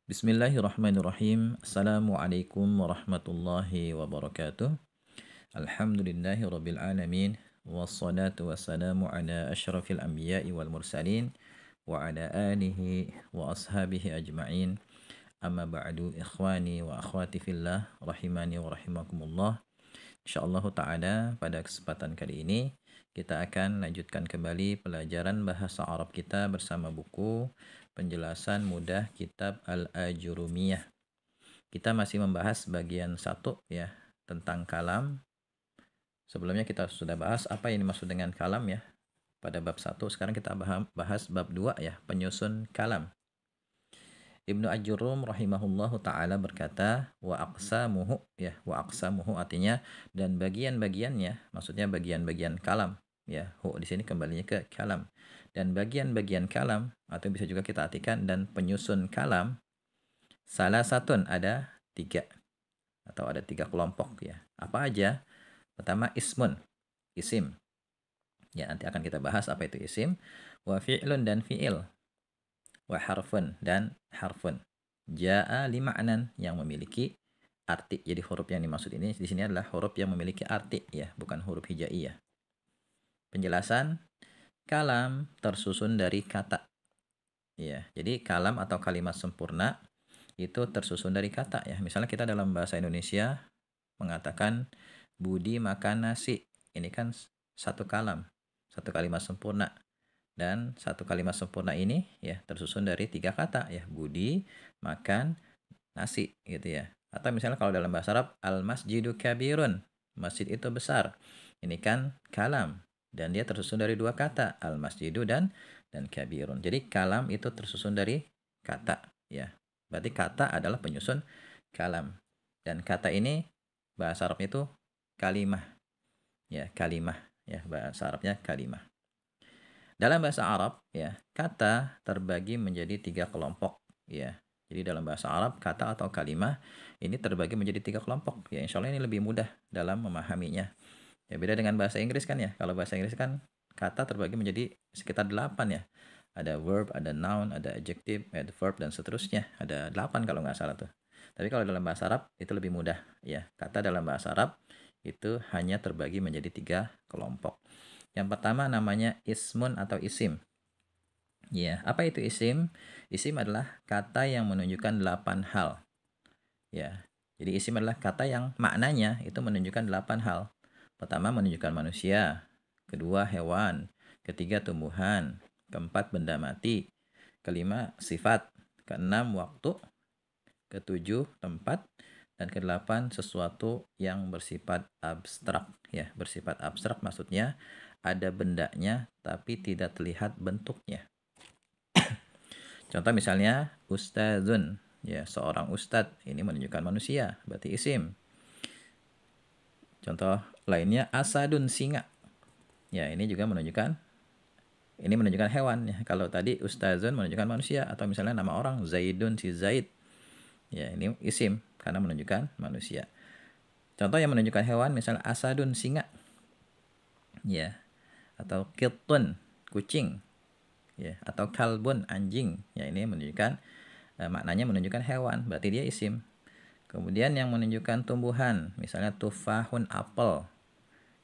Bismillahirrahmanirrahim. Assalamualaikum warahmatullahi wabarakatuh. Alhamdulillahi rabbil alamin. Wassalatu wassalamu ala ashrafil anbiya'i wal mursalin wa ala alihi wa ashabihi ajma'in. Amma ba'du ikhwani wa akhwati fillah rahimani wa rahimakumullah. Insyaallah ta'ala pada kesempatan kali ini kita akan lanjutkan kembali pelajaran bahasa Arab kita bersama buku Penjelasan Mudah Kitab Al-Ajurumiyah. Kita masih membahas bagian 1 ya, tentang kalam. Sebelumnya kita sudah bahas apa yang dimaksud dengan kalam ya. Pada bab 1, sekarang kita bahas bab 2 ya, penyusun kalam. Ibnu Ajurum rahimahullahu taala berkata wa aqsamuhu ya, wa aqsamuhu artinya dan bagian-bagiannya, maksudnya bagian-bagian kalam ya. Hu di sini kembalinya ke kalam. Dan bagian-bagian kalam atau bisa juga kita artikan dan penyusun kalam salah satun ada 3 atau ada 3 kelompok ya. Apa aja? Pertama ismun, isim. Ya, nanti akan kita bahas apa itu isim. Wa fi'lun dan fi'il. Wa harfun dan harfun. Ja'a lima'nan yang memiliki arti. Jadi huruf yang dimaksud ini di sini adalah huruf yang memiliki arti ya, bukan huruf hijaiyah. Penjelasan kalam tersusun dari kata. Ya, jadi kalam atau kalimat sempurna itu tersusun dari kata ya. Misalnya kita dalam bahasa Indonesia mengatakan Budi makan nasi. Ini kan satu kalam, satu kalimat sempurna. Dan satu kalimat sempurna ini ya tersusun dari 3 kata ya. Budi makan nasi gitu ya. Atau misalnya kalau dalam bahasa Arab al-masjidu kabirun. Masjid itu besar. Ini kan kalam dan dia tersusun dari 2 kata, al-masjidu dan kabirun. Jadi kalam itu tersusun dari kata ya. Berarti kata adalah penyusun kalam. Dan kata ini bahasa Arabnya itu kalimah. Ya, kalimah ya, bahasa Arabnya kalimah. Dalam bahasa Arab ya, kata terbagi menjadi 3 kelompok ya. Jadi dalam bahasa Arab kata atau kalimah ini terbagi menjadi 3 kelompok. Ya, insya Allah ini lebih mudah dalam memahaminya. Ya, beda dengan bahasa Inggris kan ya. Kalau bahasa Inggris kan kata terbagi menjadi sekitar 8 ya. Ada verb, ada noun, ada adjective, adverb, dan seterusnya. Ada 8 kalau nggak salah tuh. Tapi kalau dalam bahasa Arab itu lebih mudah ya. Kata dalam bahasa Arab itu hanya terbagi menjadi 3 kelompok. Yang pertama namanya ismun atau isim. Ya, apa itu isim? Isim adalah kata yang menunjukkan 8 hal. Ya. Jadi isim adalah kata yang maknanya itu menunjukkan 8 hal. Pertama menunjukkan manusia, kedua hewan, ketiga tumbuhan, keempat benda mati, kelima sifat, keenam waktu, ketujuh tempat, dan kedelapan sesuatu yang bersifat abstrak ya. Bersifat abstrak maksudnya ada bendanya tapi tidak terlihat bentuknya. Contoh misalnya ustadzun ya, seorang ustadz, ini menunjukkan manusia, berarti isim. Contoh lainnya asadun, singa. Ya, ini juga menunjukkan hewan ya. Kalau tadi ustadzun menunjukkan manusia, atau misalnya nama orang Zaidun, si Zaid. Ya, ini isim karena menunjukkan manusia. Contoh yang menunjukkan hewan misalnya asadun, singa. Ya. Atau kittun, kucing. Ya, atau kalbun, anjing. Ya, ini menunjukkan maknanya menunjukkan hewan, berarti dia isim. Kemudian yang menunjukkan tumbuhan, misalnya tufahun, apel.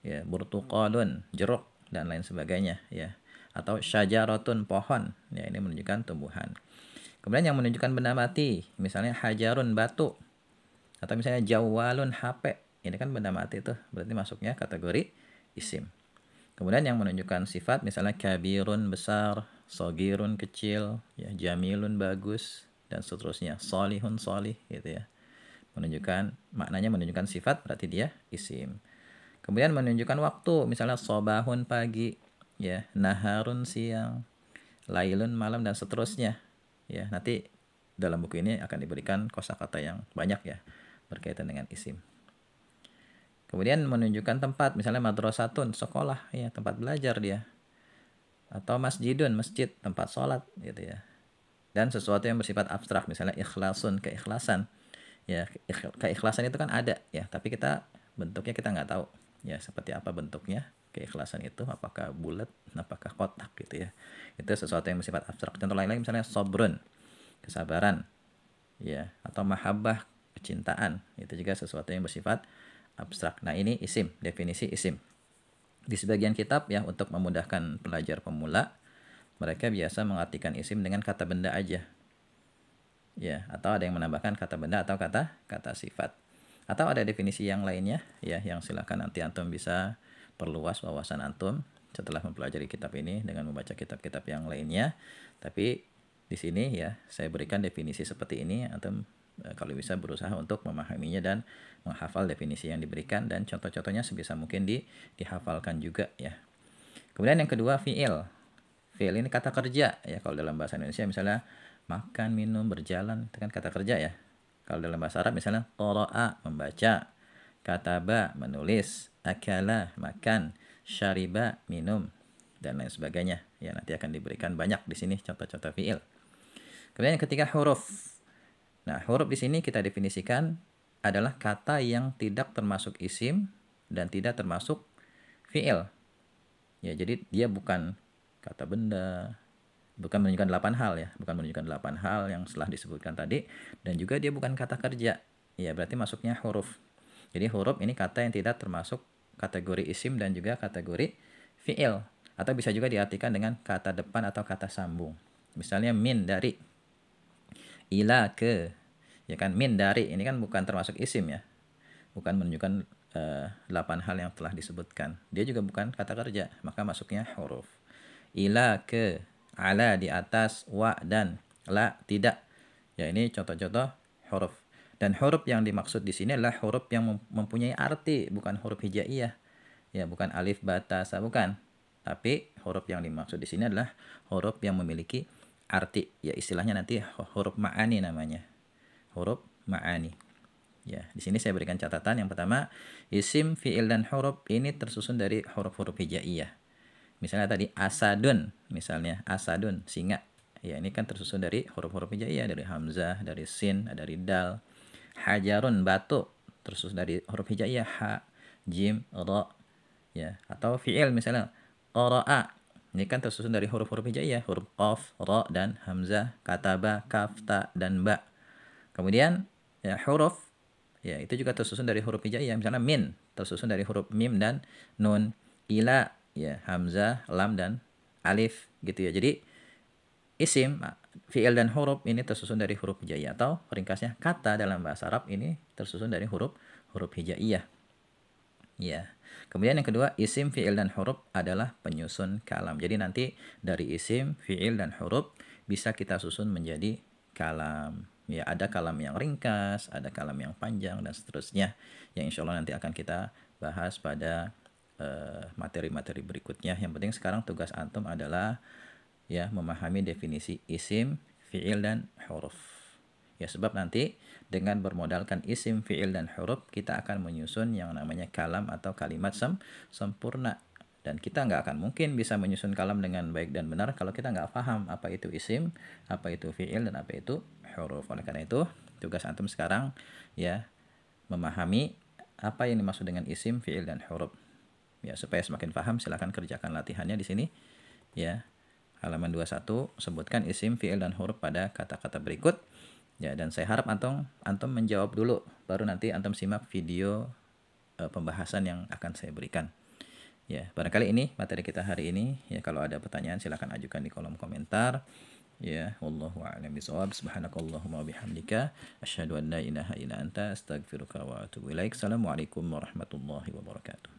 Ya, burtuqalun, jeruk, dan lain sebagainya ya. Atau syajaratun, pohon. Ya, ini menunjukkan tumbuhan. Kemudian yang menunjukkan benda mati, misalnya hajarun, batu. Atau misalnya jawalun, HP. Ini kan benda mati tuh, berarti masuknya kategori isim. Kemudian yang menunjukkan sifat misalnya kabirun, besar, sogirun, kecil, ya, jamilun, bagus, dan seterusnya. Solihun, solih gitu ya. Maknanya menunjukkan sifat, berarti dia isim. Kemudian menunjukkan waktu, misalnya sobahun, pagi, ya, naharun, siang, lailun, malam, dan seterusnya. Ya, nanti dalam buku ini akan diberikan kosakata yang banyak ya berkaitan dengan isim. Kemudian menunjukkan tempat, misalnya madrasatun, sekolah, ya, tempat belajar dia. Atau masjidun, masjid, tempat sholat, gitu ya. Dan sesuatu yang bersifat abstrak, misalnya ikhlasun, keikhlasan. Ya, keikhlasan itu kan ada, ya, tapi bentuknya kita nggak tahu. Ya, seperti apa bentuknya keikhlasan itu, apakah bulat, apakah kotak, gitu ya. Itu sesuatu yang bersifat abstrak. Contoh lain lagi misalnya sobrun, kesabaran. ya, atau mahabbah, kecintaan, itu juga sesuatu yang bersifat abstrak. Nah, ini isim, definisi isim. Di sebagian kitab ya, untuk memudahkan pelajar pemula, mereka biasa mengartikan isim dengan kata benda aja. Ya, atau ada yang menambahkan kata benda atau kata sifat. Atau ada definisi yang lainnya ya, yang silakan nanti antum bisa perluas wawasan antum setelah mempelajari kitab ini dengan membaca kitab-kitab yang lainnya. Tapi di sini ya saya berikan definisi seperti ini, antum kalau bisa berusaha untuk memahaminya dan menghafal definisi yang diberikan, dan contoh-contohnya sebisa mungkin dihafalkan juga ya. Kemudian yang kedua, fiil. Fiil ini kata kerja ya, kalau dalam bahasa Indonesia misalnya makan, minum, berjalan, itu kan kata kerja ya. Kalau dalam bahasa Arab misalnya qara'a, membaca, kataba, menulis, akala, makan, syariba, minum, dan lain sebagainya. Ya, nanti akan diberikan banyak di sini contoh-contoh fiil. Kemudian yang ketiga, huruf. Nah, huruf di sini kita definisikan adalah kata yang tidak termasuk isim dan tidak termasuk fiil. Ya, jadi dia bukan kata benda, bukan menunjukkan 8 hal ya, bukan menunjukkan 8 hal yang setelah disebutkan tadi, dan juga dia bukan kata kerja. Ya, berarti masuknya huruf. Jadi huruf ini kata yang tidak termasuk kategori isim dan juga kategori fiil, atau bisa juga diartikan dengan kata depan atau kata sambung. Misalnya min, dari, ila, ke. Ya kan, min, dari ini kan bukan termasuk isim ya. Bukan menunjukkan 8 hal yang telah disebutkan. Dia juga bukan kata kerja, maka masuknya huruf. Ila, ke, ala, di atas, wa, dan, la, tidak. Ya, ini contoh-contoh huruf. Dan huruf yang dimaksud di sini adalah huruf yang mempunyai arti, bukan huruf hijaiyah. Ya, bukan alif, ba, ta, sa, bukan. Tapi huruf yang dimaksud di sini adalah huruf yang memiliki arti. Ya, istilahnya nanti huruf ma'ani namanya. Huruf ma'ani. Ya, di sini saya berikan catatan. Yang pertama, isim, fiil, dan huruf ini tersusun dari huruf-huruf hijaiyah. Misalnya tadi asadun, misalnya asadun, singa. Ya, ini kan tersusun dari huruf-huruf hijaiyah, dari hamzah, dari sin, dari dal. Hajarun, batu, tersusun dari huruf hijaiyah, ha, jim, ra. Ya, atau fiil misalnya qara'a. Ini kan tersusun dari huruf-huruf hijaiyah, huruf qaf, ra, dan hamzah, kataba, kaf, ta, dan ba. Kemudian ya huruf, ya itu juga tersusun dari huruf hijaiyah. Misalnya min tersusun dari huruf mim dan nun. Ila ya hamzah, lam, dan alif gitu ya. Jadi isim, fiil, dan huruf ini tersusun dari huruf hijaiyah, atau ringkasnya kata dalam bahasa Arab ini tersusun dari huruf hijaiyah. Ya. Kemudian yang kedua, isim, fiil, dan huruf adalah penyusun kalam. Jadi nanti dari isim, fiil, dan huruf bisa kita susun menjadi kalam. Ya, ada kalam yang ringkas, ada kalam yang panjang, dan seterusnya. Yang insya Allah nanti akan kita bahas pada materi-materi berikutnya. Yang penting sekarang tugas antum adalah ya memahami definisi isim, fiil, dan huruf. Ya, sebab nanti dengan bermodalkan isim, fiil, dan huruf kita akan menyusun yang namanya kalam atau kalimat sempurna. Dan kita nggak akan mungkin bisa menyusun kalam dengan baik dan benar kalau kita nggak paham apa itu isim, apa itu fiil, dan apa itu huruf. Oleh karena itu, tugas antum sekarang ya memahami apa yang dimaksud dengan isim, fiil, dan huruf. Ya, supaya semakin paham, silakan kerjakan latihannya di sini. Ya, halaman 21, sebutkan isim, fiil, dan huruf pada kata-kata berikut. Ya, dan saya harap antum menjawab dulu, baru nanti antum simak video pembahasan yang akan saya berikan. Ya, barangkali ini materi kita hari ini. Ya, kalau ada pertanyaan silakan ajukan di kolom komentar. Ya, wallahu a'lam bishawab. Subhanakallahumma wabihamdika asyhadu an la ilaha illa anta astaghfiruka wa atubu ilaik. Assalamualaikum warahmatullahi wabarakatuh.